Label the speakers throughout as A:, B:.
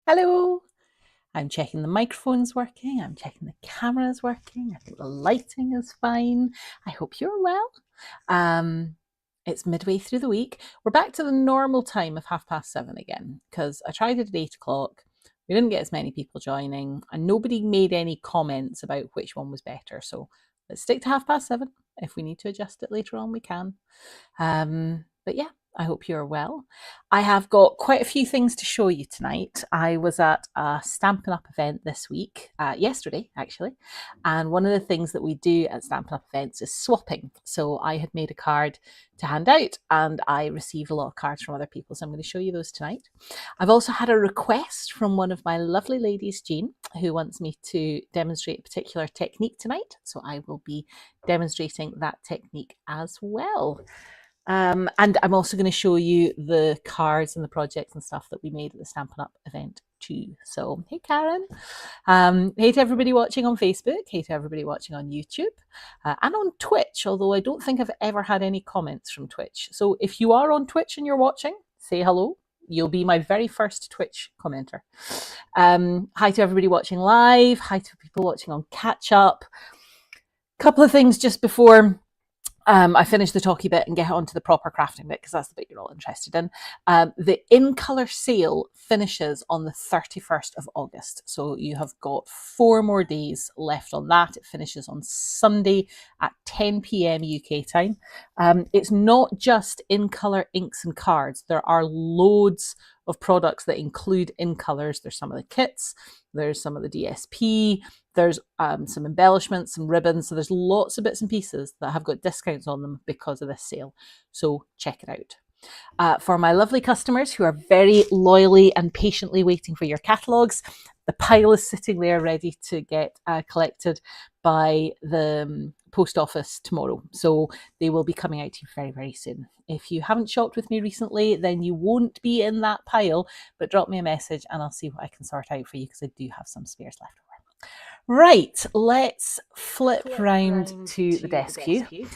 A: Hello. I'm checking the microphone's working. I'm checking the camera's working. I think the lighting is fine. I hope you're well. Um, it's midway through the week. We're back to the normal time of 7:30 again because I tried it at 8 o'clock. We didn't get as many people joining, and nobody made any comments about which one was better. So let's stick to 7:30. If we need to adjust it later on, we can. But yeah, I hope you're well. I have got quite a few things to show you tonight. I was at a Stampin' Up event this week, yesterday actually, and one of the things that we do at Stampin' Up events is swapping. So I had made a card to hand out and I received a lot of cards from other people, so I'm going to show you those tonight. I've also had a request from one of my lovely ladies, Jean, who wants me to demonstrate a particular technique tonight, so I will be demonstrating that technique as well. And I'm also going to show you the cards and the projects and stuff that we made at the Stampin' Up event too. So, hey Karen. Hey to everybody watching on Facebook. Hey to everybody watching on YouTube. And on Twitch, although I don't think I've ever had any comments from Twitch. So if you are on Twitch and you're watching, say hello. You'll be my very first Twitch commenter. Hi to everybody watching live. Hi to people watching on catch up. Couple of things just before I finish the talky bit and get on to the proper crafting bit because that's the bit you're all interested in. The in colour sale finishes on the 31st of August. So you have got 4 more days left on that. It finishes on Sunday at 10 p.m. UK time. It's not just in colour inks and cards. There are loads of products that include in colours. There's some of the kits, there's some of the DSP, there's some embellishments, some ribbons. So there's lots of bits and pieces that have got discounts on them because of this sale. So check it out. For my lovely customers who are very loyally and patiently waiting for your catalogues, the pile is sitting there ready to get collected by the post office tomorrow. So they will be coming out to you very, very soon. If you haven't shopped with me recently, then you won't be in that pile, but drop me a message and I'll see what I can sort out for you because I do have some spares left over. Right, let's flip round to the desk view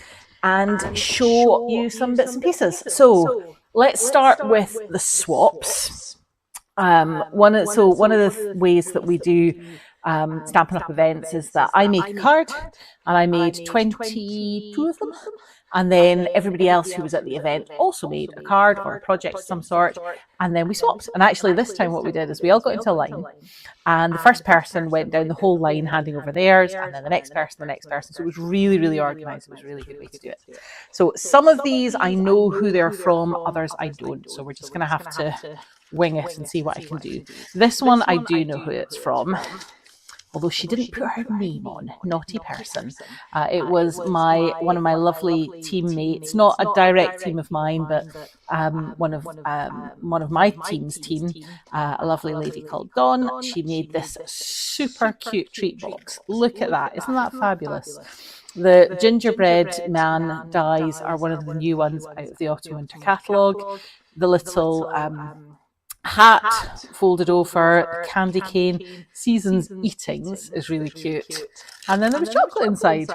A: and show you some bits and pieces. So let's start with the swaps. One of the ways that we do Stampin' Up events is that I make a card and I made 22 of them. And then everybody else who was at the event also made a card or a project of some sort. And then we swapped. And actually this time what we did is we all got into a line. And the first person went down the whole line handing over theirs. And then the next person. So it was really, really organised. It was a really good way to do it. So some of these I know who they're from. Others I don't. So we're just going to have to wing it and see what I can do. This one I do know who it's from. Although she didn't put her name on, naughty person. It was one of my lovely teammates, not a direct team of mine, but one of my team's team, a lovely lady called Dawn. She made this super cute treat box. Look at that, isn't that fabulous? The gingerbread man dies are one of the new ones out of the autumn winter catalogue. The little hat folded over, candy cane, seasons eatings is really cute. And then there was chocolate inside,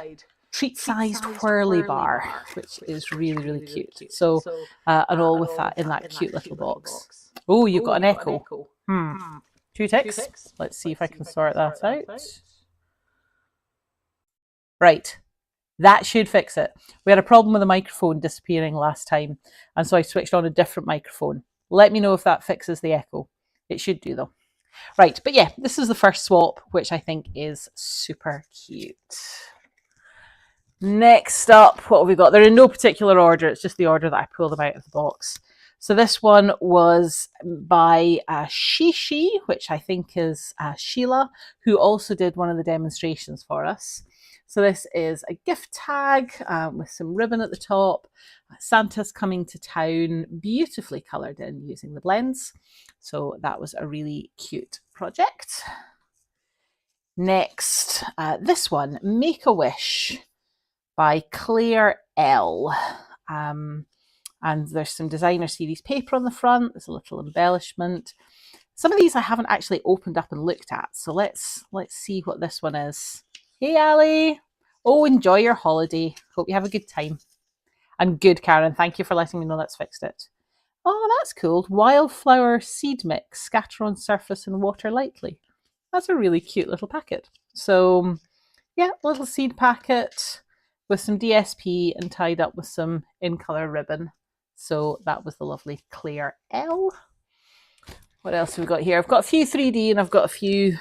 A: treat-sized whirly bar, which is really, really cute. So, and all with that in that cute little box. Oh, you've got an echo. 2 ticks. Let's see if I can sort that out. Right. That should fix it. We had a problem with the microphone disappearing last time, and so I switched on a different microphone. Let me know if that fixes the echo. It should do though. Right, but yeah, this is the first swap, which I think is super cute. Next up, what have we got? They're in no particular order. It's just the order that I pulled them out of the box. So this one was by Shishi, which I think is Sheila, who also did one of the demonstrations for us. So this is a gift tag with some ribbon at the top. Santa's coming to town, beautifully coloured in using the blends. So that was a really cute project. Next, this one, Make a Wish by Claire L. And there's some designer series paper on the front. There's a little embellishment. Some of these I haven't actually opened up and looked at. So let's see what this one is. Hey, Ali. Oh, enjoy your holiday. Hope you have a good time. And good, Karen. Thank you for letting me know that's fixed it. Oh, that's cool. Wildflower seed mix, scatter on surface and water lightly. That's a really cute little packet. So yeah, little seed packet with some DSP and tied up with some in colour ribbon. So that was the lovely Claire L. What else have we got here? I've got a few 3D and I've got a few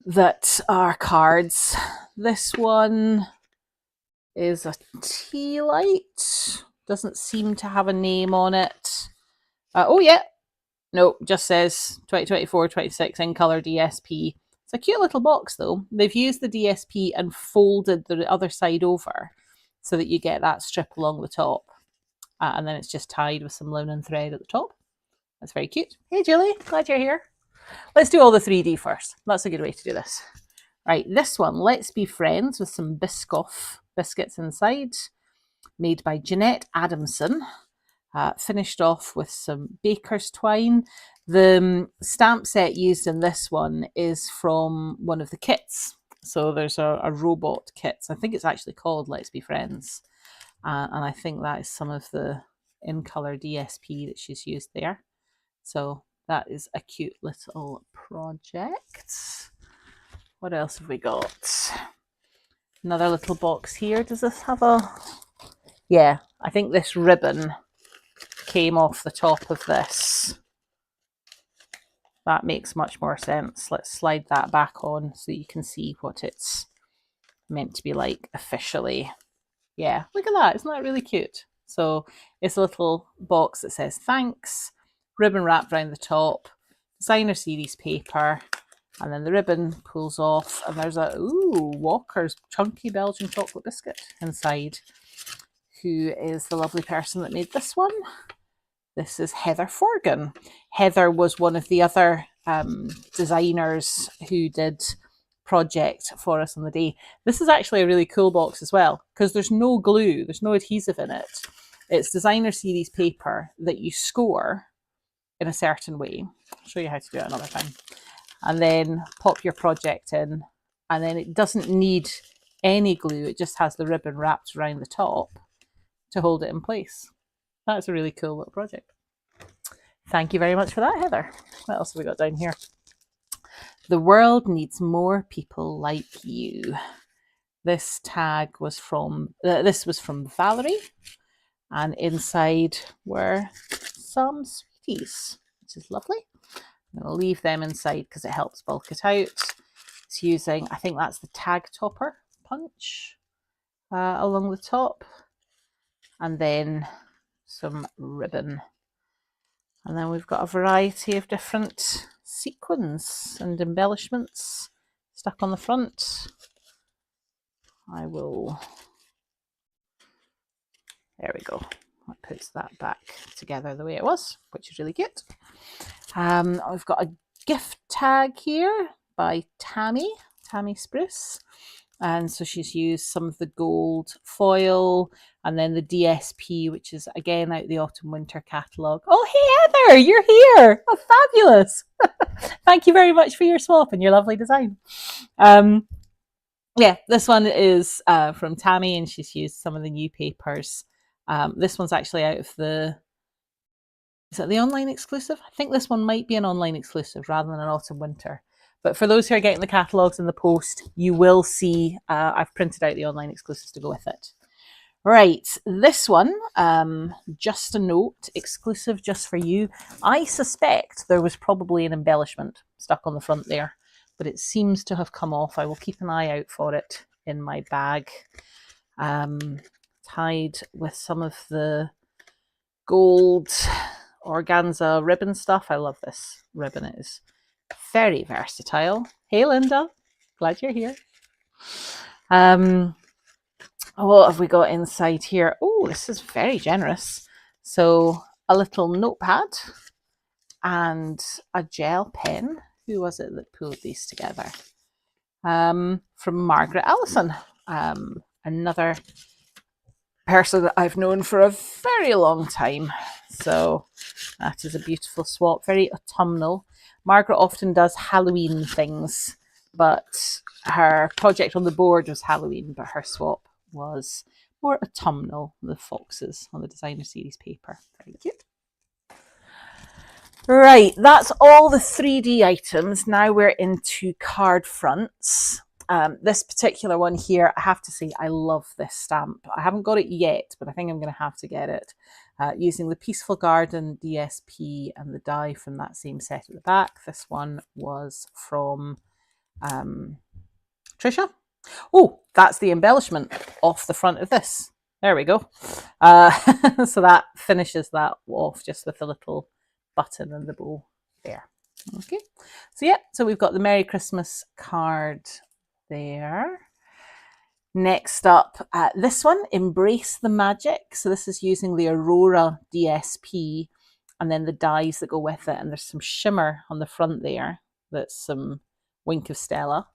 A: that are cards. This one is a tea light. Doesn't seem to have a name on it. Oh yeah, no, just says 2024-26 in colour DSP. It's a cute little box though. They've used the DSP and folded the other side over so that you get that strip along the top. And then it's just tied with some linen thread at the top. That's very cute. Hey Julie, glad you're here. Let's do all the 3D first. That's a good way to do this. Right, this one, Let's Be Friends, with some Biscoff biscuits inside, made by Jeanette Adamson. Finished off with some baker's twine. The stamp set used in this one is from one of the kits. So there's a robot kit. I think it's actually called Let's Be Friends. And I think that is some of the in colour DSP that she's used there. So that is a cute little project. What else have we got? Another little box here. Does this have a... Yeah, I think this ribbon came off the top of this. That makes much more sense. Let's slide that back on so you can see what it's meant to be like officially. Yeah, look at that. Isn't that really cute? So it's a little box that says thanks, ribbon wrapped around the top, designer series paper, and then the ribbon pulls off and there's a, ooh, Walker's chunky Belgian chocolate biscuit inside. Who is the lovely person that made this one? This is Heather Forgan. Heather was one of the other designers who did project for us on the day. This is actually a really cool box as well because there's no glue, there's no adhesive in it. It's designer series paper that you score in a certain way. I'll show you how to do it another time. And then pop your project in, and then it doesn't need any glue. It just has the ribbon wrapped around the top to hold it in place. That's a really cool little project. Thank you very much for that, Heather. What else have we got down here? The world needs more people like you. This tag was from, this was from Valerie, and inside were some sweeties, which is lovely. I'm going to leave them inside because it helps bulk it out. It's using, I think that's the tag topper punch along the top, and then some ribbon. And then we've got a variety of different sequins and embellishments stuck on the front. I will, there we go. That puts that back together the way it was, which is really cute. We've got a gift tag here by Tammy Spruce. And so she's used some of the gold foil and then the DSP, which is again out the autumn winter catalogue. Oh, hey Heather, you're here. Oh, fabulous. Thank you very much for your swap and your lovely design. Yeah, this one is from Tammy, and she's used some of the new papers. This one's actually out of the, is it the online exclusive? I think this one might be an online exclusive rather than an autumn winter. But for those who are getting the catalogues in the post, you will see I've printed out the online exclusives to go with it. Right, this one, just a note, exclusive just for you. I suspect there was probably an embellishment stuck on the front there, but it seems to have come off. I will keep an eye out for it in my bag. Tied with some of the gold organza ribbon stuff. I love this ribbon. It is very versatile. Hey Linda, glad you're here. What have we got inside here? Oh, this is very generous. So a little notepad and a gel pen. Who was it that pulled these together? From Margaret Allison, another person that I've known for a very long time. So that is a beautiful swap, very autumnal. Margaret often does Halloween things, but her project on the board was Halloween, but her swap was or autumnal, the foxes on the designer series paper. Very cute. Right, that's all the 3D items. Now we're into card fronts. This particular one here, I have to say, I love this stamp. I haven't got it yet, but I think I'm going to have to get it. Using the Peaceful Garden DSP and the die from that same set at the back. This one was from Trisha. Oh, that's the embellishment off the front of this. There we go. So that finishes that off just with a little button and the bow there. Okay, so yeah, so we've got the Merry Christmas card there. Next up, this one, Embrace the Magic. So this is using the Aurora DSP and then the dies that go with it. And there's some shimmer on the front there. That's some Wink of Stella.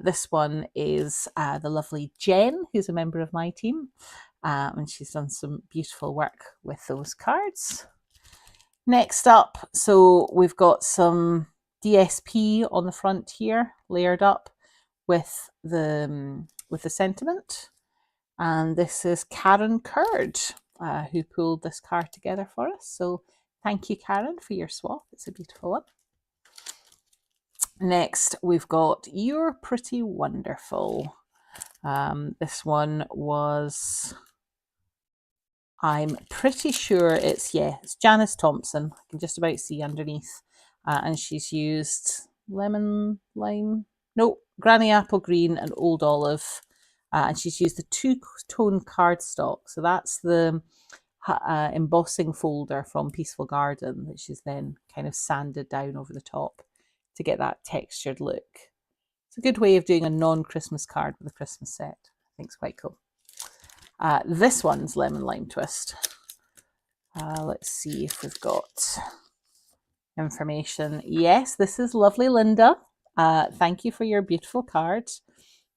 A: This one is the lovely Jen, who's a member of my team. And she's done some beautiful work with those cards. Next up, so we've got some DSP on the front here, layered up with the sentiment. And this is Karen Curd, who pulled this card together for us. So thank you, Karen, for your swap. It's a beautiful one. Next, we've got You're Pretty Wonderful. This one was... I'm pretty sure it's Janice Thompson. I can just about see underneath. And she's used lemon, lime, no, Granny Apple Green and Old Olive. And she's used the two-tone cardstock. So that's the embossing folder from Peaceful Garden that she's then kind of sanded down over the top to get that textured look. It's a good way of doing a non-Christmas card with a Christmas set. I think it's quite cool. This one's Lemon Lime Twist. Let's see if we've got information. Yes, this is lovely Linda. Thank you for your beautiful card.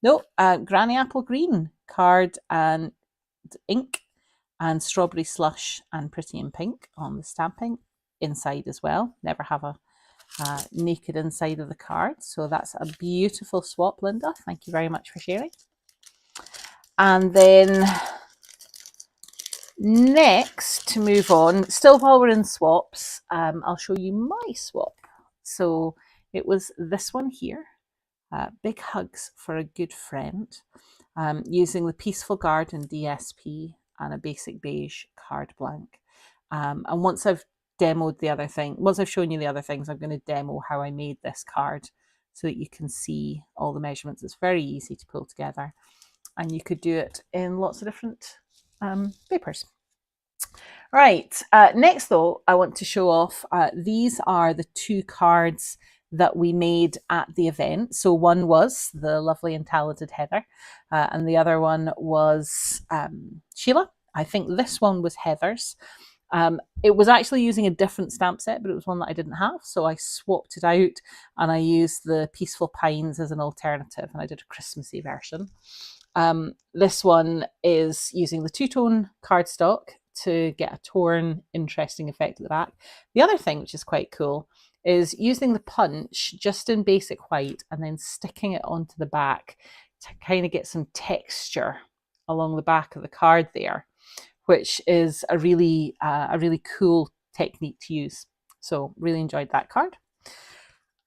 A: No, Granny Apple Green card and ink and Strawberry Slush and Pretty in Pink on the stamping inside as well. Never have a naked inside of the card. So that's a beautiful swap, Linda. Thank you very much for sharing. And then next, to move on, still while we're in swaps, I'll show you my swap. So it was this one here, Big Hugs for a Good Friend, using the Peaceful Garden DSP and a basic beige card blank. And once I've demoed the other thing, once I've shown you the other things, I'm going to demo how I made this card so that you can see all the measurements. It's very easy to pull together. And you could do it in lots of different papers. Right, next though, I want to show off, these are the two cards that we made at the event. So one was the lovely and talented Heather, and the other one was Sheila. I think this one was Heather's. It was actually using a different stamp set, but it was one that I didn't have. So I swapped it out and I used the Peaceful Pines as an alternative, and I did a Christmassy version. This one is using the two-tone cardstock to get a torn, interesting effect at the back. The other thing, which is quite cool, is using the punch just in basic white and then sticking it onto the back to kind of get some texture along the back of the card there, which is a really cool technique to use. So really enjoyed that card.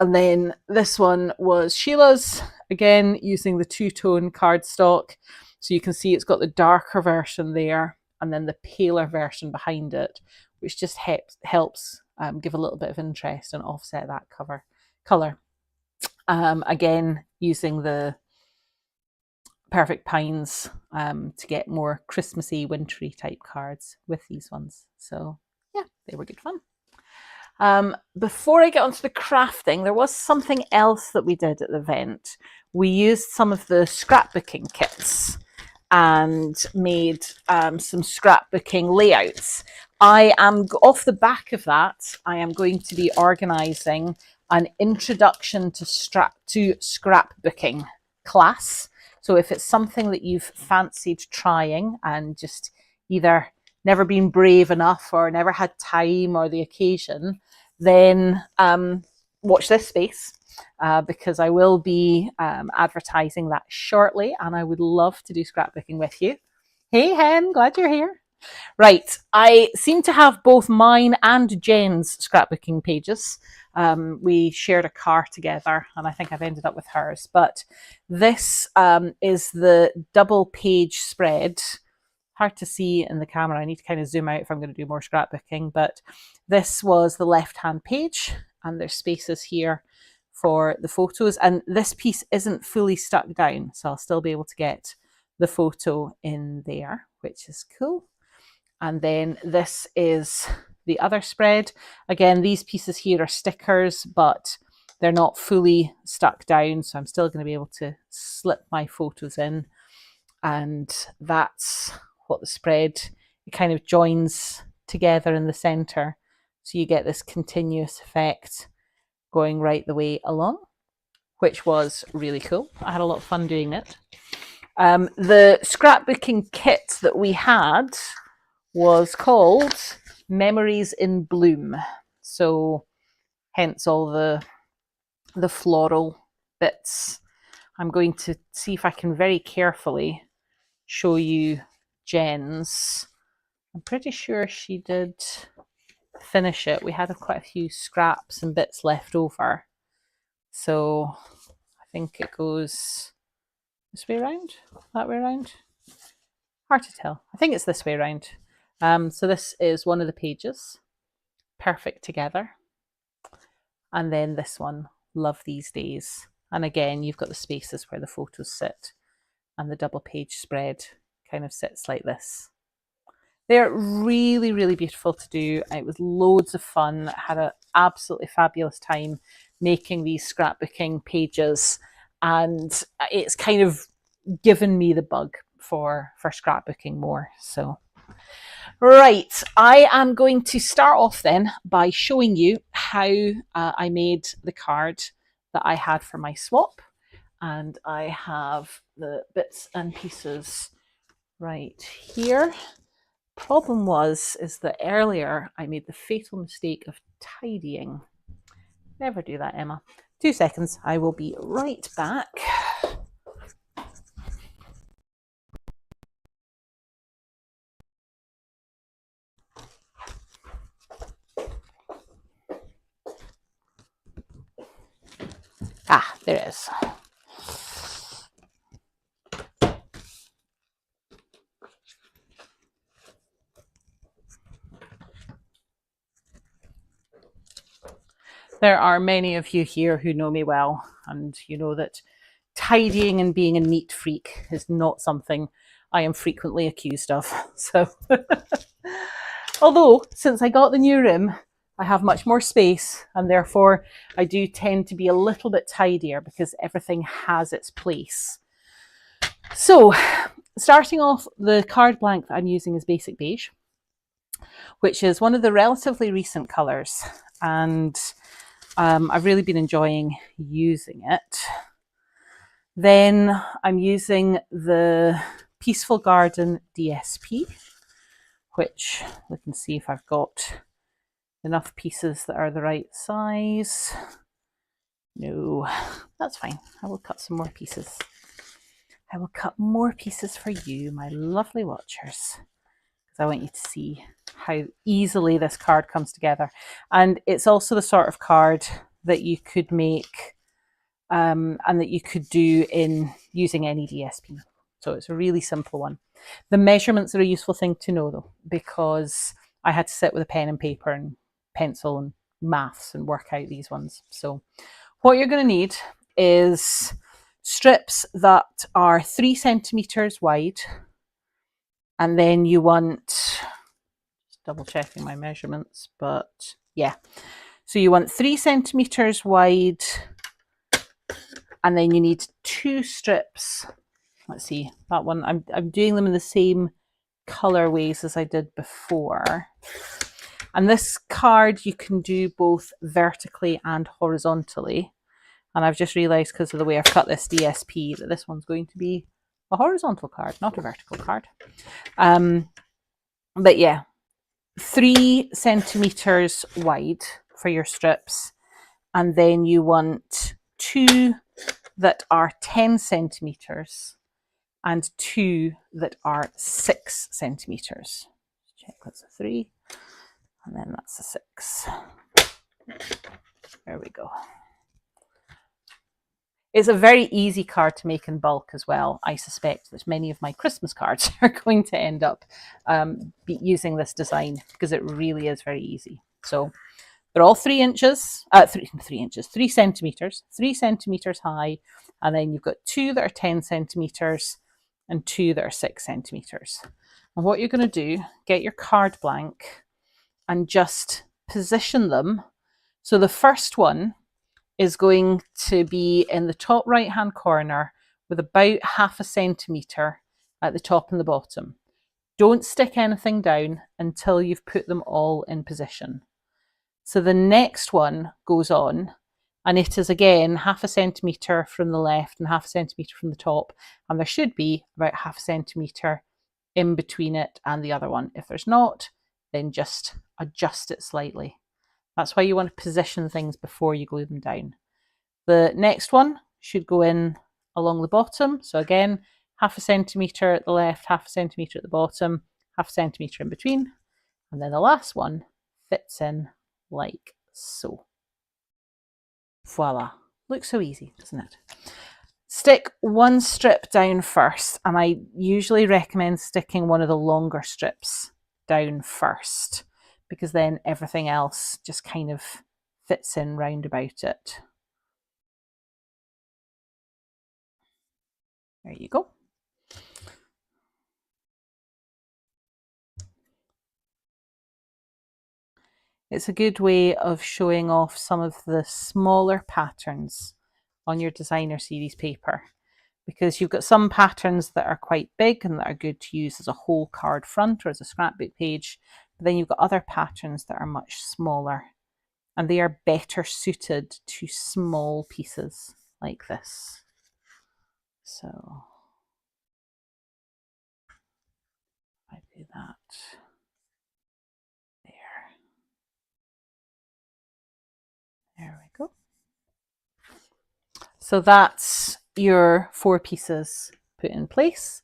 A: And then this one was Sheila's, again, using the two-tone cardstock. So you can see it's got the darker version there and then the paler version behind it, which just helps give a little bit of interest and offset that colour. Again, using the Perfect Pines to get more Christmassy, wintry type cards with these ones. So yeah, they were good fun. Before I get onto the crafting, there was something else that we did at the event. We used some of the scrapbooking kits and made some scrapbooking layouts. I am, off the back of that, I am going to be organising an introduction to scrapbooking class. So if it's something that you've fancied trying and just either never been brave enough or never had time or the occasion, then watch this space because I will be advertising that shortly, and I would love to do scrapbooking with you. Hey Hen, glad you're here. Right, I seem to have both mine and Jen's scrapbooking pages. We shared a car together, and I think I've ended up with hers. But this is the double page spread. Hard to see in the camera. I need to kind of zoom out if I'm going to do more scrapbooking. But this was the left-hand page, and there's spaces here for the photos. And this piece isn't fully stuck down, so I'll still be able to get the photo in there, which is cool. And then this is the other spread. Again, these pieces here are stickers, but they're not fully stuck down, so I'm still going to be able to slip my photos in. And that's what the spread, it kind of joins together in the center. So you get this continuous effect going right the way along, which was really cool. I had a lot of fun doing it. The scrapbooking kit that we had was called Memories in Bloom. So hence all the floral bits. I'm going to see if I can very carefully show you Jen's. I'm pretty sure she did finish it. We had quite a few scraps and bits left over. So I think it goes this way around, that way around. Hard to tell. I think it's this way around. So this is one of the pages, Perfect Together. And then this one, Love These Days. And again, you've got the spaces where the photos sit, and the double page spread kind of sits like this. They're really, really beautiful to do. It was loads of fun. I had an absolutely fabulous time making these scrapbooking pages, and it's kind of given me the bug for scrapbooking more. So right, I am going to start off then by showing you how I made the card that I had for my swap. And I have the bits and pieces right here. Problem is that earlier I made the fatal mistake of tidying. Never do that, Emma. 2 seconds, I will be right back. Ah, there it is. There are many of you here who know me well, and you know that tidying and being a neat freak is not something I am frequently accused of. So, although since I got the new room, I have much more space, and therefore I do tend to be a little bit tidier because everything has its place. So, starting off, the card blank that I'm using is Basic Beige, which is one of the relatively recent colours, and I've really been enjoying using it. Then I'm using the Peaceful Garden DSP, which we can see if I've got enough pieces that are the right size. No, that's fine. I will cut some more pieces. I will cut more pieces for you, my lovely watchers, because I want you to see how easily this card comes together. And it's also the sort of card that you could make and that you could do in using any DSP. So it's a really simple one. The measurements are a useful thing to know though, because I had to sit with a pen and paper and pencil and maths and work out these ones. So what you're going to need is strips that are 3 centimeters wide, and then you want, just double checking my measurements, but yeah, so you want 3 centimeters wide, and then you need 2 strips. Let's see, that one, I'm doing them in the same colorways as I did before. And this card you can do both vertically and horizontally. And I've just realized, because of the way I've cut this DSP, that this one's going to be a horizontal card, not a vertical card. But yeah, 3 centimeters wide for your strips. And then you want 2 that are 10 centimeters. and 2 that are 6 centimetres. Check that's a 3, and then that's a 6. There we go. It's a very easy card to make in bulk as well. I suspect that many of my Christmas cards are going to end up using this design because it really is very easy. So they're all 3 inches, 3 centimetres, 3 centimetres high, and then you've got 2 that are 10 centimetres and 2 that are 6 centimetres. And what you're going to do, get your card blank and just position them. So the first one is going to be in the top right hand corner with about 0.5 centimetre at the top and the bottom. Don't stick anything down until you've put them all in position. So the next one goes on, and it is again 0.5 centimetre from the left and 0.5 centimetre from the top, and there should be about 0.5 centimetre in between it and the other one. If there's not, then just adjust it slightly. That's why you want to position things before you glue them down. The next one should go in along the bottom. So again, 0.5 centimetre at the left, 0.5 centimetre at the bottom, 0.5 centimetre in between. And then the last one fits in like so. Voila. Looks so easy, doesn't it? Stick one strip down first, and I usually recommend sticking one of the longer strips down first, because then everything else just kind of fits in round about it. There you go. It's a good way of showing off some of the smaller patterns on your designer series paper, because you've got some patterns that are quite big and that are good to use as a whole card front or as a scrapbook page, but then you've got other patterns that are much smaller, and they are better suited to small pieces like this. So I do that there. There we go. So that's your 4 pieces put in place.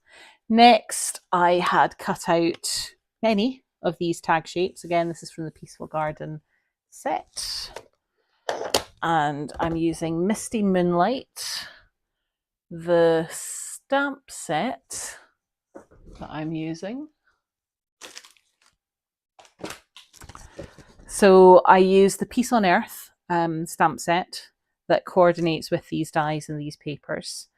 A: Next, I had cut out many of these tag shapes. Again, this is from the Peaceful Garden set. And I'm using Misty Moonlight, the stamp set that I'm using. So I use the Peace on Earth stamp set that coordinates with these dies and these papers.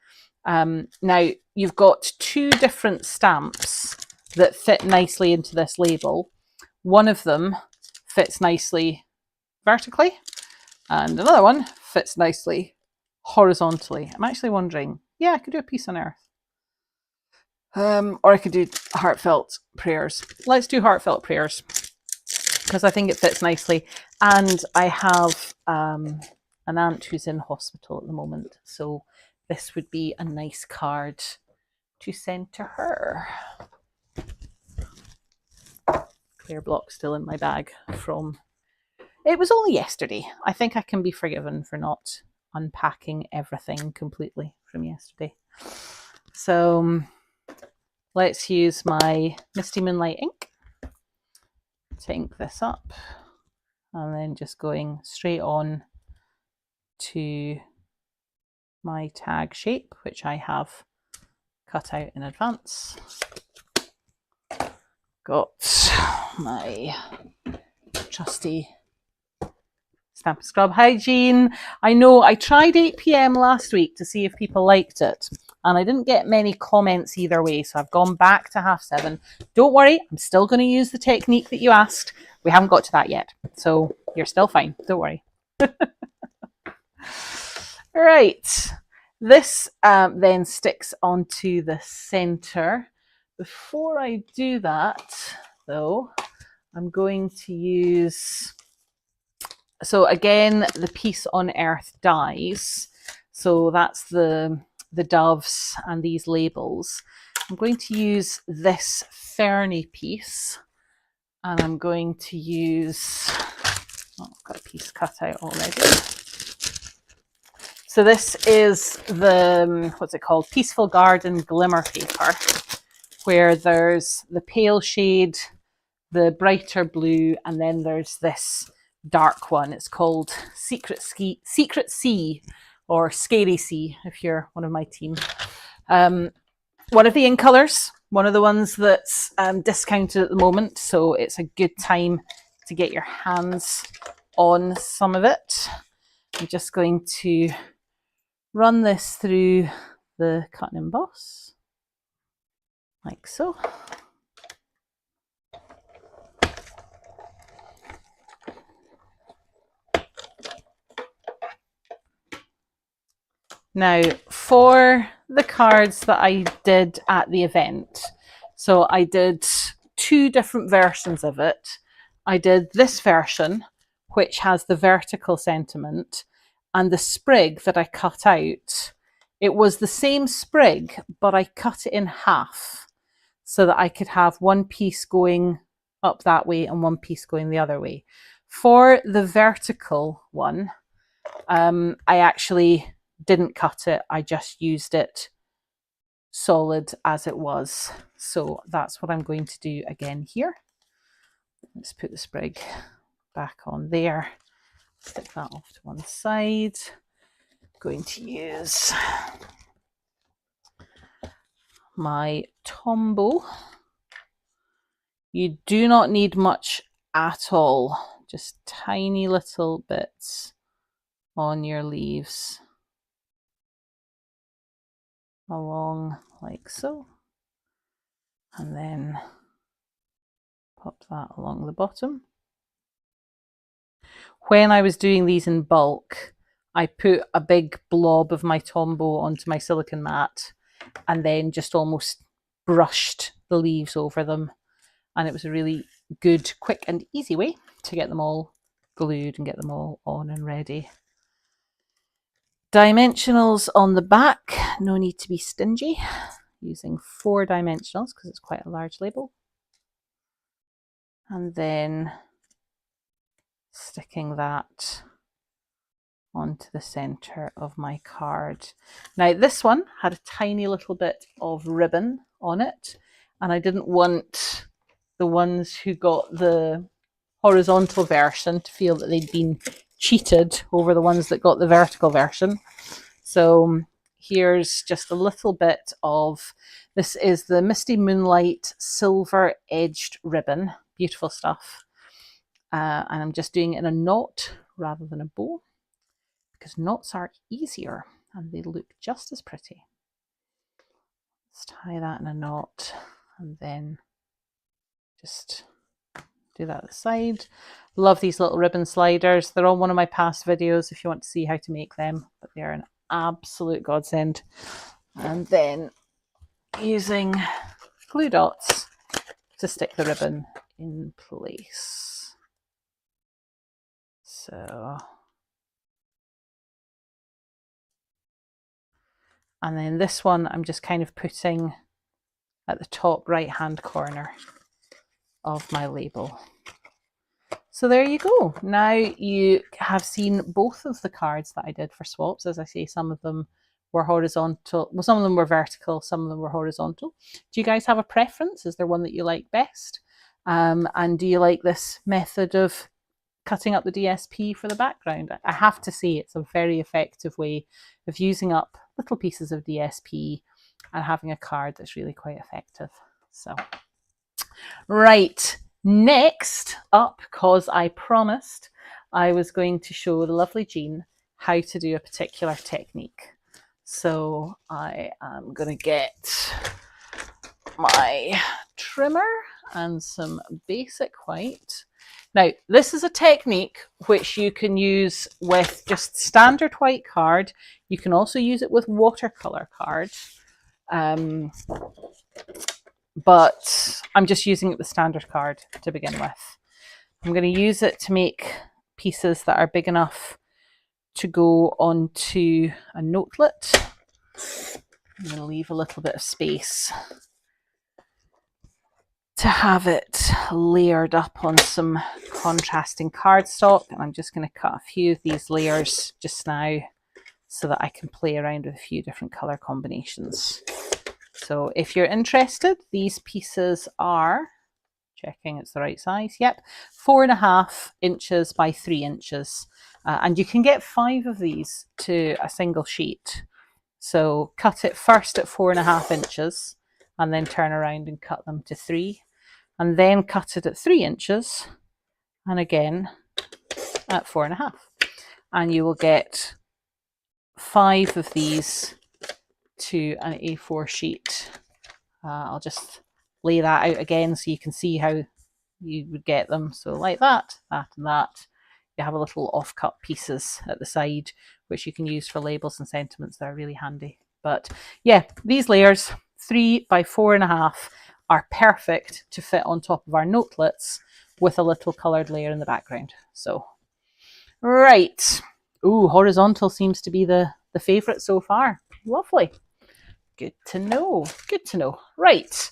A: Now, you've got 2 different stamps that fit nicely into this label. One of them fits nicely vertically, and another one fits nicely horizontally. I'm actually wondering, yeah, I could do a Peace on Earth. Or I could do heartfelt prayers. Let's do heartfelt prayers, because I think it fits nicely. And I have an aunt who's in hospital at the moment, so this would be a nice card to send to her. Clear block still in my bag from, it was only yesterday. I think I can be forgiven for not unpacking everything completely from yesterday. So let's use my Misty Moonlight ink to ink this up, and then just going straight on to my tag shape, which I have cut out in advance. Got my trusty Stamp Scrub. Hi Jean. I know I tried 8 PM last week to see if people liked it, and I didn't get many comments either way, so I've gone back to 7:30. Don't worry, I'm still going to use the technique that you asked. We haven't got to that yet, so you're still fine. Don't worry. Right, this then sticks onto the center. Before I do that, though, I'm going to use, so again, the Peace on Earth dies. So that's the doves and these labels. I'm going to use this Ferny piece, and I'm going to use, oh, I've got a piece cut out already. So this is the, what's it called? Peaceful Garden Glimmer paper, where there's the pale shade, the brighter blue, and then there's this dark one. It's called Secret Sea, or Scary Sea, if you're one of my team. One of the in colours, one of the ones that's discounted at the moment, so it's a good time to get your hands on some of it. I'm just going to run this through the cut and emboss, like so. Now, for the cards that I did at the event, so I did 2 different versions of it. I did this version, which has the vertical sentiment, and the sprig that I cut out, it was the same sprig, but I cut it in half so that I could have one piece going up that way and one piece going the other way. For the vertical one, I actually didn't cut it, I just used it solid as it was. So that's what I'm going to do again here. Let's put the sprig back on there, stick that off to one side. Going to use my Tombow. You do not need much at all, just tiny little bits on your leaves, along like so, and then pop that along the bottom. When I was doing these in bulk, I put a big blob of my Tombow onto my silicone mat and then just almost brushed the leaves over them, and it was a really good, quick and easy way to get them all glued and get them all on and ready. Dimensionals on the back, no need to be stingy, using 4 dimensionals because it's quite a large label. And then sticking that onto the center of my card. Now this one had a tiny little bit of ribbon on it, and I didn't want the ones who got the horizontal version to feel that they'd been cheated over the ones that got the vertical version. So here's just a little bit of, this is the Misty Moonlight silver edged ribbon, beautiful stuff. And I'm just doing it in a knot rather than a bow, because knots are easier and they look just as pretty. Let's tie that in a knot and then just do that at the side. Love these little ribbon sliders. They're on one of my past videos if you want to see how to make them, but they're an absolute godsend. And then using glue dots to stick the ribbon in place. So, and then this one I'm just kind of putting at the top right hand corner of my label. So there you go. Now you have seen both of the cards that I did for swaps. As I say, some of them were horizontal, well, some of them were vertical, some of them were horizontal. Do you guys have a preference? Is there one that you like best? And do you like this method of cutting up the DSP for the background? I have to say it's a very effective way of using up little pieces of DSP and having a card that's really quite effective. So, right, next up, because I promised I was going to show the lovely Jean how to do a particular technique. So I am going to get my trimmer and some basic white. Now, this is a technique which you can use with just standard white card. You can also use it with watercolor card. But I'm just using it with standard card to begin with. I'm going to use it to make pieces that are big enough to go onto a notelet. I'm going to leave a little bit of space to have it layered up on some contrasting cardstock, and I'm just going to cut a few of these layers just now so that I can play around with a few different colour combinations. So if you're interested, these pieces are, checking it's the right size, yep, 4.5 inches by 3 inches. And you can get 5 of these to a single sheet. So cut it first at 4.5 inches and then turn around and cut them to 3. And then cut it at 3 inches and again at 4.5. And you will get 5 of these to an A4 sheet. I'll just lay that out again so you can see how you would get them. So like that, that and that. You have a little off-cut pieces at the side, which you can use for labels and sentiments that are really handy. But yeah, these layers, 3 by 4.5, are perfect to fit on top of our notelets with a little coloured layer in the background. So, right. Ooh, horizontal seems to be the favourite so far. Lovely. Good to know. Good to know. Right.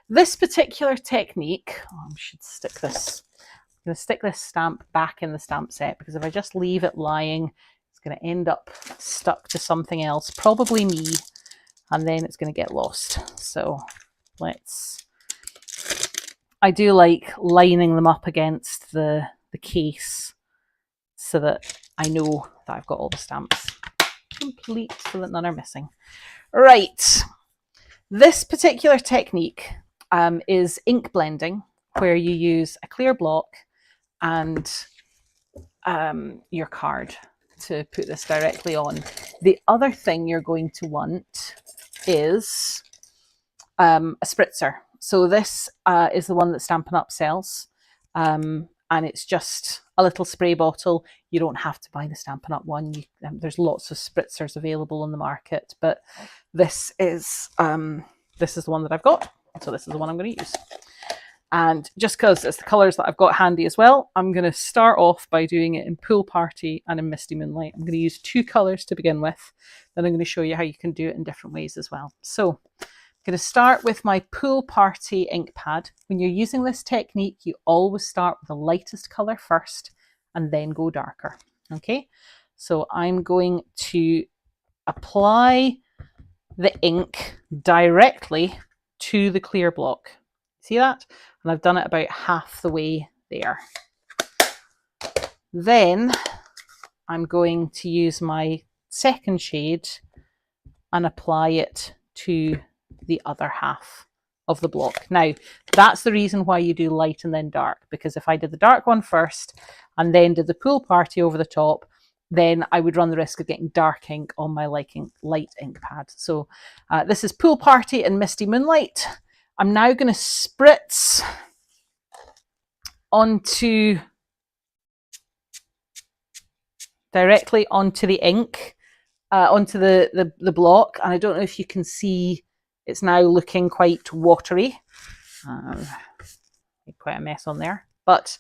A: This particular technique, I should stick this. I'm going to stick this stamp back in the stamp set, because if I just leave it lying, it's going to end up stuck to something else, probably me, and then it's going to get lost. So I do like lining them up against the case so that I know that I've got all the stamps complete so that none are missing. Right, this particular technique is ink blending, where you use a clear block and your card to put this directly on. The other thing you're going to want is a spritzer. So this is the one that Stampin' Up sells, and it's just a little spray bottle. You don't have to buy the Stampin' Up one. There's lots of spritzers available on the market, but this is the one that I've got. So this is the one I'm going to use. And just because it's the colours that I've got handy as well, I'm going to start off by doing it in Pool Party and in Misty Moonlight. I'm going to use 2 colours to begin with. Then I'm going to show you how you can do it in different ways as well. So I'm going to start with my Pool Party ink pad. When you're using this technique, you always start with the lightest colour first and then go darker. Okay, so I'm going to apply the ink directly to the clear block. See that? And I've done it about half the way there. Then I'm going to use my second shade and apply it to the other half of the block. Now, that's the reason why you do light and then dark, because if I did the dark one first and then did the Pool Party over the top, then I would run the risk of getting dark ink on my light ink pad. So this is Pool Party and Misty Moonlight. I'm now going to spritz directly onto the ink, onto the block. And I don't know if you can see, it's now looking quite watery. Quite a mess on there. But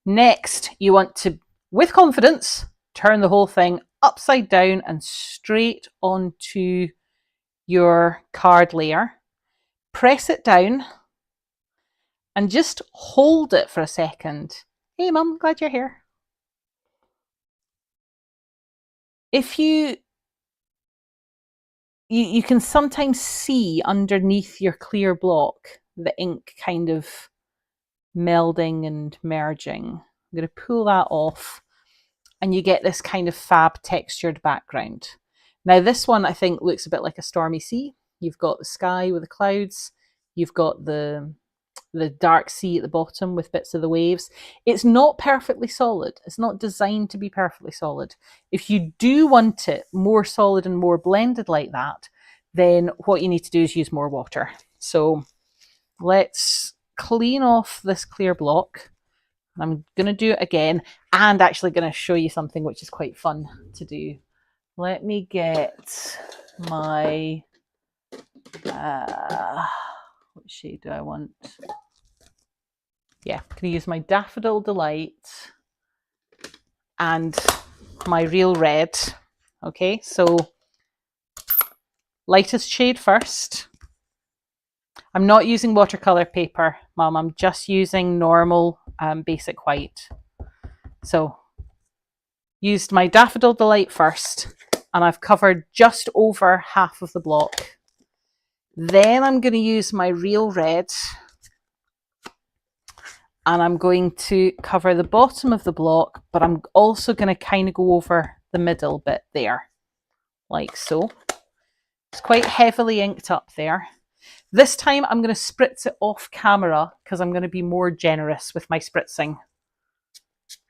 A: next, you want to, with confidence, turn the whole thing upside down and straight onto your card layer. Press it down and just hold it for a second. Hey Mum, glad you're here. If you can sometimes see underneath your clear block the ink kind of melding and merging. I'm going to pull that off and you get this kind of fab textured background. Now this one I think looks a bit like a stormy sea. You've got the sky with the clouds. You've got the dark sea at the bottom with bits of the waves. It's not perfectly solid. It's not designed to be perfectly solid. If you do want it more solid and more blended like that, then what you need to do is use more water. So let's clean off this clear block. I'm going to do it again and actually going to show you something which is quite fun to do. Let me get my, what shade do I want? Yeah, I'm going to use my Daffodil Delight and my Real Red. Okay, so lightest shade first. I'm not using watercolor paper, Mum. I'm just using normal basic white. So used my Daffodil Delight first and I've covered just over half of the block. Then I'm going to use my real red, and I'm going to cover the bottom of the block, but I'm also going to kind of go over the middle bit there, like so. It's quite heavily inked up there. This time I'm going to spritz it off camera because I'm going to be more generous with my spritzing.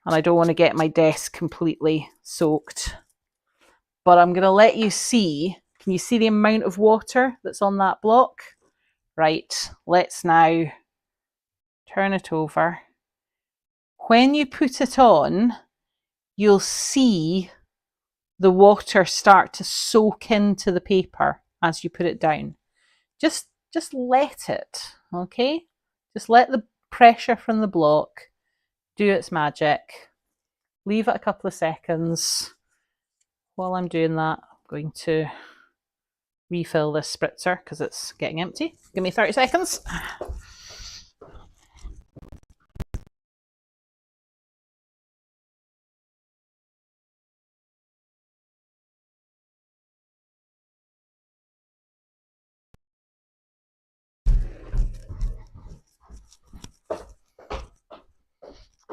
A: And I don't want to get my desk completely soaked. But I'm going to let you see, can you see the amount of water that's on that block? Right, let's now turn it over. When you put it on, you'll see the water start to soak into the paper as you put it down. Just let it, okay? Just let the pressure from the block do its magic. Leave it a couple of seconds. While I'm doing that, I'm going to refill this spritzer because it's getting empty. Give me 30 seconds.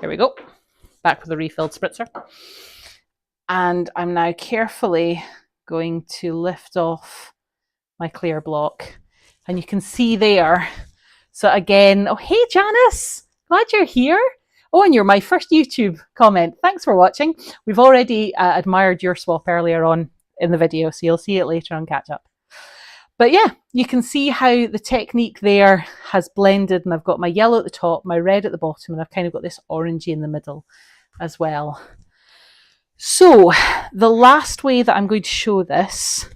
A: Here we go. Back with the refilled spritzer. And I'm now carefully going to lift off my clear block. And you can see there. So again, oh, hey Janice, glad you're here. Oh, and you're my first YouTube comment. Thanks for watching. We've already admired your swap earlier on in the video, so you'll see it later on catch up. But yeah, you can see how the technique there has blended, and I've got my yellow at the top, my red at the bottom, and I've kind of got this orangey in the middle as well. So the last way that I'm going to show this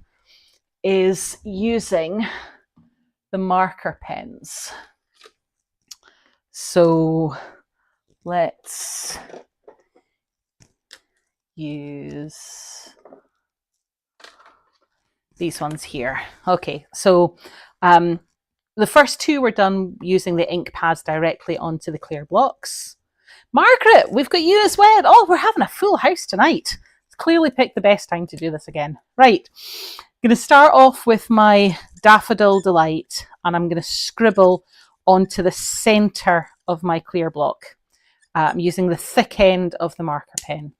A: is using the marker pens. So let's use these ones here. Okay, so the first two were done using the ink pads directly onto the clear blocks. Margaret, we've got you as well. Oh, we're having a full house tonight. It's clearly picked the best time to do this again. Right, I'm going to start off with my Daffodil Delight, and I'm going to scribble onto the center of my clear block using the thick end of the marker pen.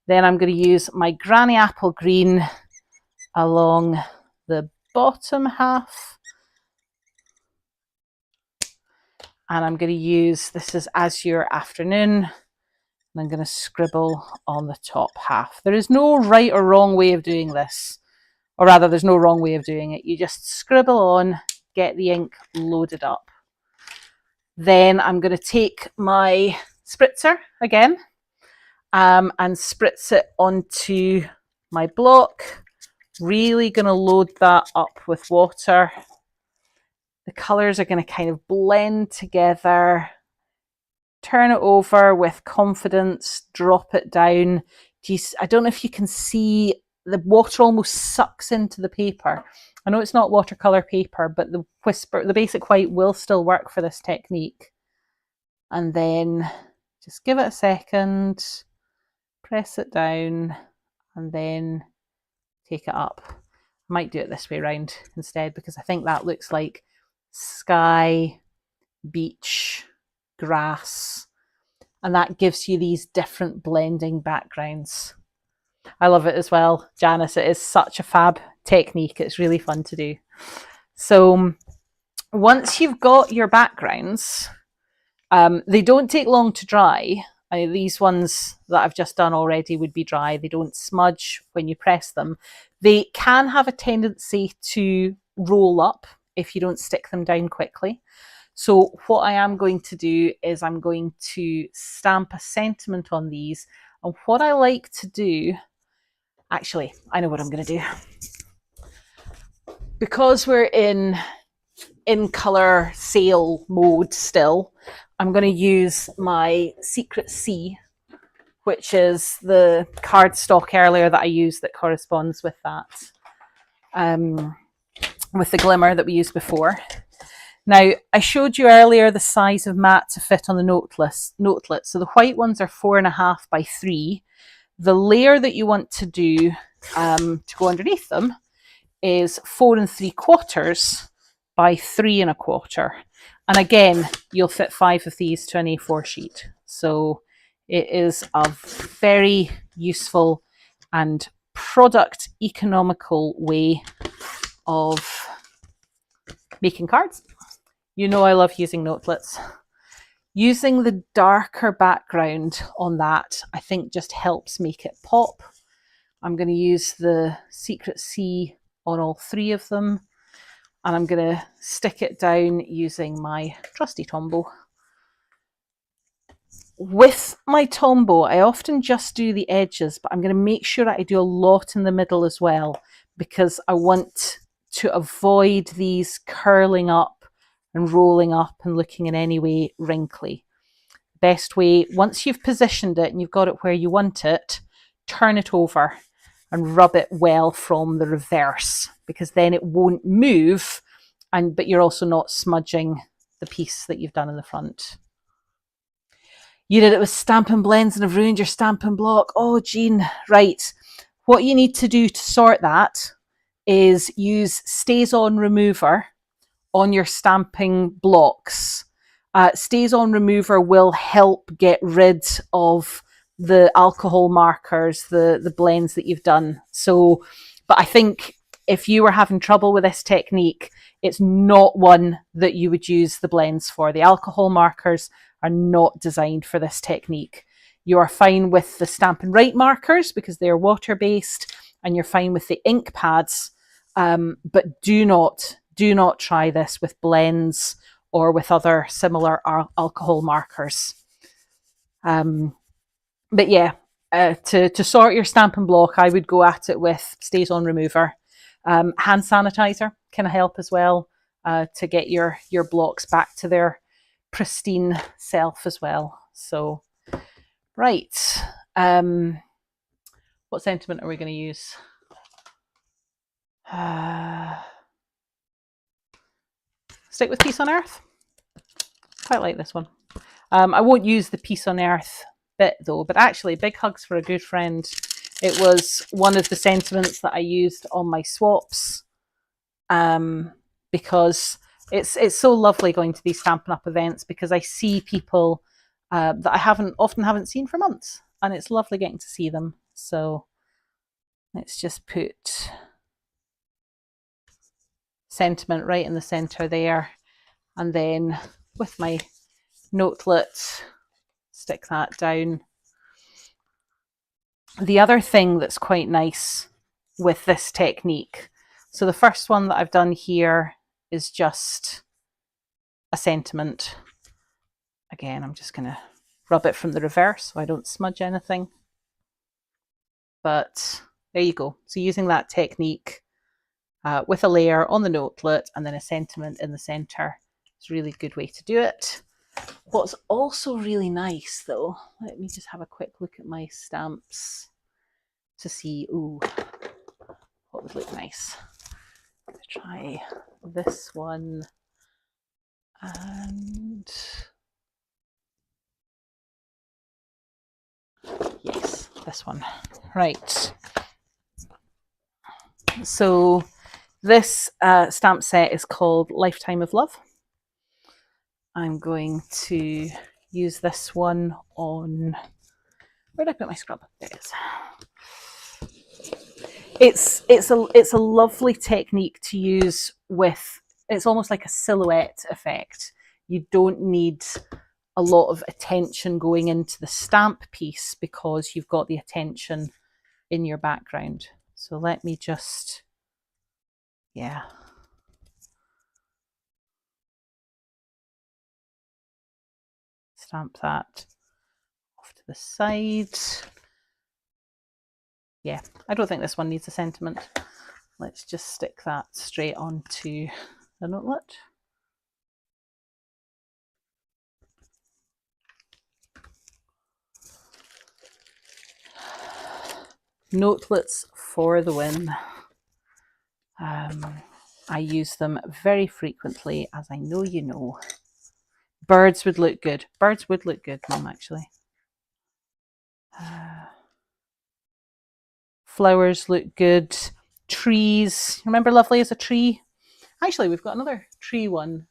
A: Then I'm going to use my Granny Apple Green along the bottom half, and I'm going to use, this is Azure Afternoon, and I'm going to scribble on the top half. There is no right or wrong way of doing this, or rather there's no wrong way of doing it. You just scribble on, get the ink loaded up. Then I'm going to take my spritzer again and spritz it onto my block. Really going to load that up with water. The colours are going to kind of blend together. Turn it over with confidence, drop it down. I don't know if you can see, the water almost sucks into the paper. I know it's not watercolour paper, but the basic white will still work for this technique. And then just give it a second, press it down, and then take it up. I might do it this way around instead, because I think that looks like sky, beach, grass, and that gives you these different blending backgrounds. I love it as well, Janice. It is such a fab technique. It's really fun to do. So once you've got your backgrounds, they don't take long to dry. These ones that I've just done already would be dry. They don't smudge when you press them. They can have a tendency to roll up if you don't stick them down quickly. So what I am going to do is I'm going to stamp a sentiment on these. And what I like to do, actually, I know what I'm going to do. Because we're in colour sale mode still, I'm going to use my Secret C, which is the cardstock earlier that I used that corresponds with that, with the glimmer that we used before. Now, I showed you earlier the size of mat to fit on the notelet. So the white ones are 4.5 by 3. The layer that you want to do to go underneath them is 4 3/4 by 3 1/4. And again, you'll fit 5 of these to an A4 sheet. So it is a very useful and product economical way of making cards. You know I love using notelets. Using the darker background on that, I think just helps make it pop. I'm going to use the Secret C on all 3 of them, and I'm going to stick it down using my trusty Tombow. With my Tombow, I often just do the edges, but I'm going to make sure that I do a lot in the middle as well, because I want to avoid these curling up and rolling up and looking in any way wrinkly. Best way, once you've positioned it and you've got it where you want it, turn it over and rub it well from the reverse, because then it won't move, but you're also not smudging the piece that you've done in the front. You did it with Stampin' Blends and have ruined your Stampin' Block. Oh, Jean. Right. What you need to do to sort that is use Stays On Remover on your stamping blocks. Stays On Remover will help get rid of the alcohol markers, the blends that you've done. So, but I think if you were having trouble with this technique, it's not one that you would use the blends for. The alcohol markers are not designed for this technique. You are fine with the Stampin' Right markers because they're water-based, and you're fine with the ink pads, but do not try this with blends or with other similar alcohol markers. But yeah, to sort your Stampin' Block, I would go at it with Stays On Remover. Hand sanitizer can help as well to get your blocks back to their pristine self as well. So, right. What sentiment are we going to use? Stick with Peace on Earth. Quite like this one. I won't use the Peace on Earth bit though, but actually, big hugs for a good friend. It was one of the sentiments that I used on my swaps, because it's so lovely going to these Stampin' Up events, because I see people that I often haven't seen for months, and it's lovely getting to see them. So let's just put sentiment right in the center there, and then with my notelet, stick that down. The other thing that's quite nice with this technique, so the first one that I've done here is just a sentiment. Again, I'm just going to rub it from the reverse so I don't smudge anything. But there you go. So using that technique with a layer on the notelet and then a sentiment in the center is a really good way to do it. What's also really nice though, let me just have a quick look at my stamps to see, what would look nice. Let's try this one, and yes, this one. Right. So this stamp set is called Lifetime of Love. I'm going to use this one on, where did I put my scrub? There it is. It's a lovely technique to use with, it's almost like a silhouette effect. You don't need a lot of attention going into the stamp piece because you've got the attention in your background. So let me just, yeah. Stamp that off to the side. Yeah, I don't think this one needs a sentiment. Let's just stick that straight onto the notelet. Notelets for the win. I use them very frequently, as I know you know. Birds would look good. Birds would look good, Mum, actually. flowers look good. Trees, remember Lovely as a tree? Actually, we've got another tree one.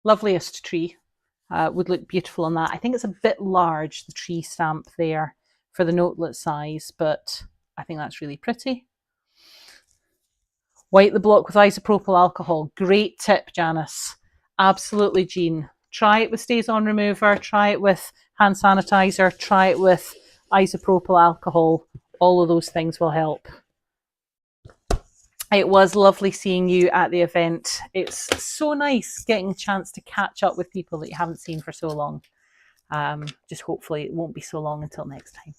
A: Loveliest tree would look beautiful on that. I think it's a bit large, the tree stamp there, for the notelet size, but I think that's really pretty. White the block with isopropyl alcohol. Great tip, Janice. Absolutely, Jean. Try it with Stays On Remover, try it with hand sanitizer, try it with isopropyl alcohol. All of those things will help. It was lovely seeing you at the event. It's so nice getting a chance to catch up with people that you haven't seen for so long. Just hopefully it won't be so long until next time.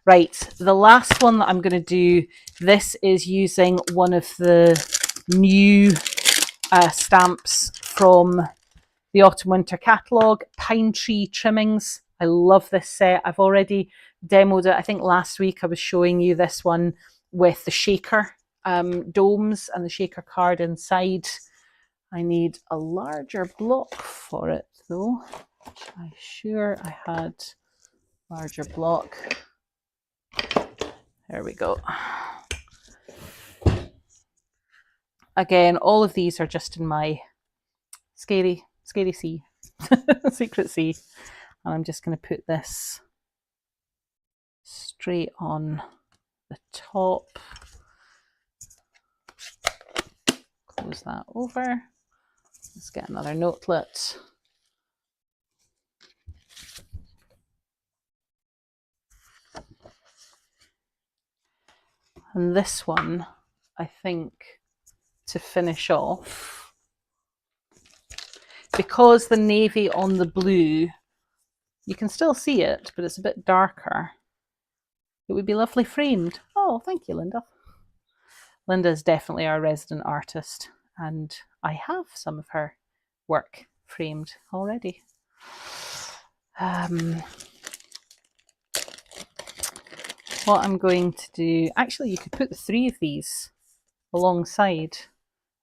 A: Right, the last one that I'm going to do, this is using one of the new stamps from the Autumn Winter catalogue, Pine Tree Trimmings. I love this set. I've already demoed it. I think last week I was showing you this one with the shaker domes and the shaker card inside. I need a larger block for it though. I'm sure I had larger block. There we go. Again, all of these are just in my scary sea, secret sea. And I'm just going to put this straight on the top. Close that over. Let's get another notelet. And this one, I think, to finish off, because the navy on the blue, you can still see it, but it's a bit darker. It would be lovely framed. Oh, thank you, Linda. Linda is definitely our resident artist, and I have some of her work framed already. What I'm going to do, actually you could put the three of these alongside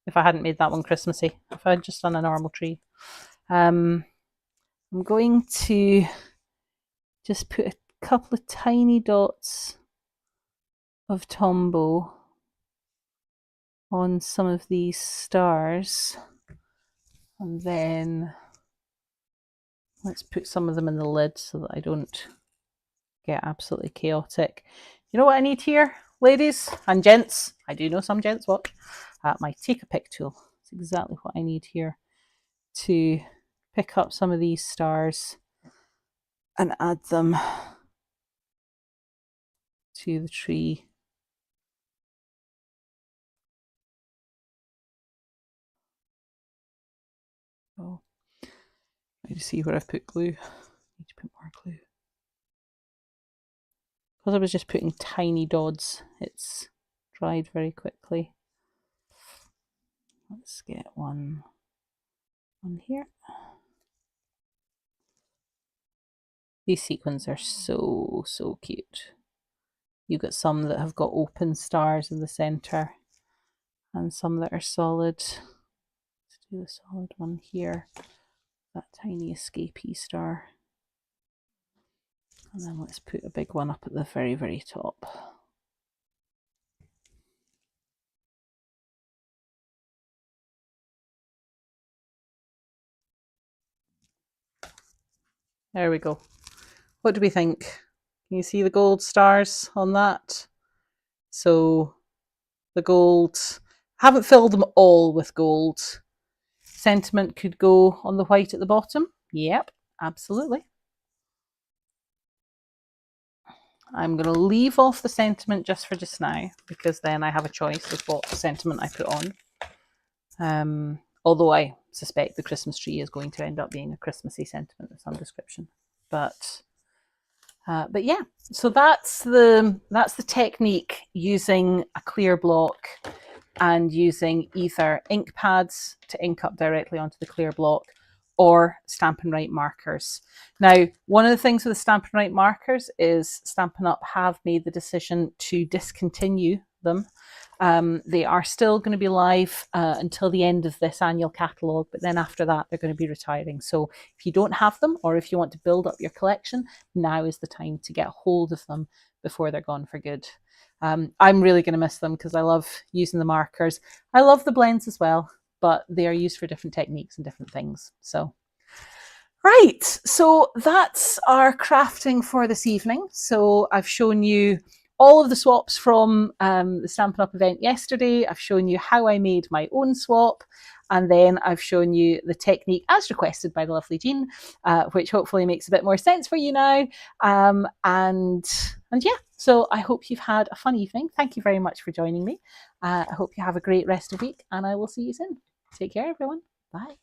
A: if I hadn't made that one Christmassy, if I had just done a normal tree. I'm going to just put a couple of tiny dots of Tombow on some of these stars, and then let's put some of them in the lid so that I don't get absolutely chaotic. You know what I need here, ladies and gents? I do know some gents watch. My take a pick tool. It's exactly what I need here to pick up some of these stars and add them to the tree. Oh, I need to see where I've put glue. I need to put more glue. Because I was just putting tiny dots, it's dried very quickly. Let's get one on here. These sequins are so cute. You've got some that have got open stars in the centre and some that are solid. Let's do the solid one here. That tiny escapee star. And then let's put a big one up at the very top. There we go. What do we think? Can you see the gold stars on that? So the gold, haven't filled them all with gold. Sentiment could go on the white at the bottom. Yep, absolutely. I'm going to leave off the sentiment just for just now, because then I have a choice of what sentiment I put on. Although I suspect the Christmas tree is going to end up being a Christmassy sentiment of some description. But yeah, so that's the technique, using a clear block and using either ink pads to ink up directly onto the clear block or Stampin' Write markers. Now, one of the things with the Stampin' Write markers is Stampin' Up have made the decision to discontinue them. They are still going to be live until the end of this annual catalogue, but then after that they're going to be retiring. So if you don't have them, or if you want to build up your collection, now is the time to get hold of them, before they're gone for good. I'm really going to miss them because I love using the markers. I love the blends as well, but they are used for different techniques and different things. So, right, so that's our crafting for this evening. So I've shown you all of the swaps from the Stampin' Up event yesterday. I've shown you how I made my own swap. And then I've shown you the technique as requested by the lovely Jean, which hopefully makes a bit more sense for you now. And yeah, so I hope you've had a fun evening. Thank you very much for joining me. I hope you have a great rest of the week, and I will see you soon. Take care, everyone. Bye.